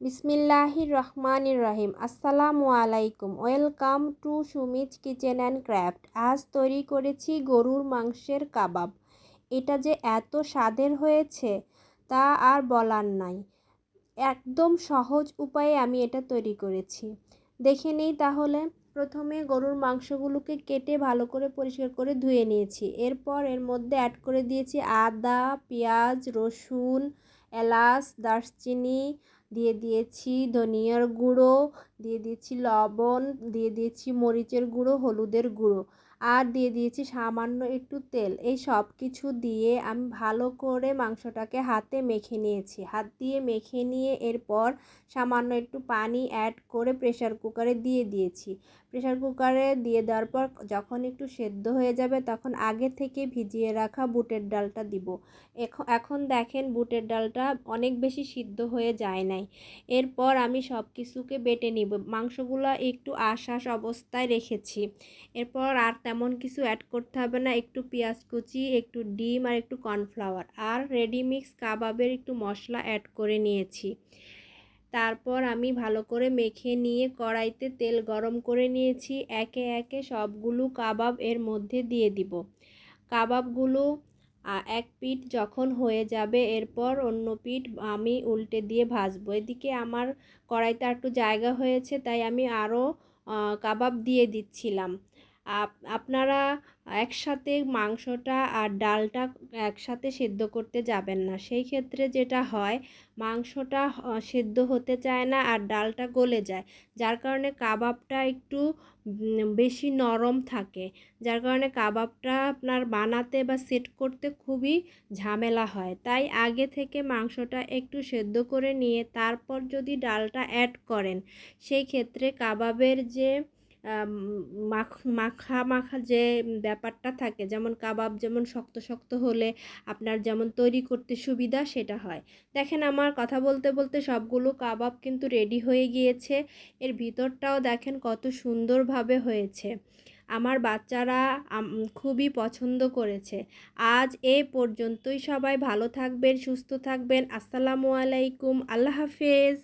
বিসমিল্লাহির রহমানির রহিম। আসসালামু আলাইকুম। Welcome to Sumi's kitchen and craft. আজ তৈরি করেছি গরুর মাংসের কাবাব। এটা যে এত স্বাদের হয়েছে তা আর বলার নাই। একদম সহজ উপায়ে আমি এটা তৈরি করেছি। দেখে নেই তাহলে। প্রথমে গরুর মাংসগুলোকে কেটে ভালো করে পরিষ্কার করে ধুয়ে নিয়েছি। এরপর এর মধ্যে অ্যাড করে দিয়েছি আদা, পেঁয়াজ, রসুন, এলাচ, দারচিনি, দিয়ে দিয়েছি ধনিয়ার গুঁড়ো, দিয়ে দিয়েছি লবণ, দিয়ে দিয়েছি মরিচের গুঁড়ো, হলুদের গুঁড়ো, আর দিয়ে দিয়েছি সামান্য একটু তেল। এই সব কিছু দিয়ে আমি ভালো করে মাংসটাকে হাতে মেখে নিয়েছি। হাত দিয়ে মেখে নিয়ে এরপর সামান্য একটু পানি অ্যাড করে প্রেসার কুকারে দিয়ে দিয়েছি। প্রেসার কুকারে দিয়ে দেওয়ার পর যখন একটু সেদ্ধ হয়ে যাবে তখন আগে থেকে ভিজিয়ে রাখা বুটের ডালটা দিব। এখন দেখেন বুটের ডালটা অনেক বেশি সিদ্ধ হয়ে যায় নাই। এরপর আমি সব কিছুকে বেটে নিব। মাংসগুলো একটু আঁশ অবস্থায় রেখেছি। এরপর আর তেমন কিছু অ্যাড করতে হবে না। একটু পেঁয়াজ কুচি, একটু ডিম আর একটু কর্নফ্লাওয়ার আর রেডি মিক্স কাবাবের একটু মশলা অ্যাড করে নিয়েছি। তারপর আমি ভালো করে মেখে নিয়ে কড়াইতে তেল গরম করে নিয়েছি। একে একে সবগুলো কাবাব এর মধ্যে দিয়ে দিব। কাবাবগুলো এক পিঠ যখন হয়ে যাবে এরপর অন্য পিঠ আমি উল্টে দিয়ে ভাজবো। এদিকে আমার কড়াইতে একটু জায়গা হয়েছে তাই আমি আরও কাবাব দিয়ে দিচ্ছিলাম। আপনারা একসাথে মাংসটা আর ডালটা একসাথে সেদ্ধ করতে যাবেন না। সেই ক্ষেত্রে যেটা হয়, মাংসটা সেদ্ধ হতে চায় না আর ডালটা গলে যায়, যার কারণে কাবাবটা একটু বেশি নরম থাকে, যার কারণে কাবাবটা আপনার বানাতে বা সেট করতে খুবই ঝামেলা হয়। তাই আগে থেকে মাংসটা একটু সেদ্ধ করে নিয়ে তারপর যদি ডালটা অ্যাড করেন, সেই ক্ষেত্রে কাবাবের যে মাখা মাখা যে ব্যাপারটা থাকে, যেমন কাবাব যেমন শক্ত শক্ত হলে আপনার যেমন তৈরি করতে সুবিধা সেটা হয়। দেখেন আমার কথা বলতে বলতে সবগুলো কাবাব কিন্তু রেডি হয়ে গিয়েছে। এর ভিতরটাও দেখেন কত সুন্দরভাবে হয়েছে। আমার বাচ্চারা খুবই পছন্দ করেছে। আজ এ পর্যন্তই। সবাই ভালো থাকবেন, সুস্থ থাকবেন। আসসালামু আলাইকুম। আল্লাহ হাফেজ।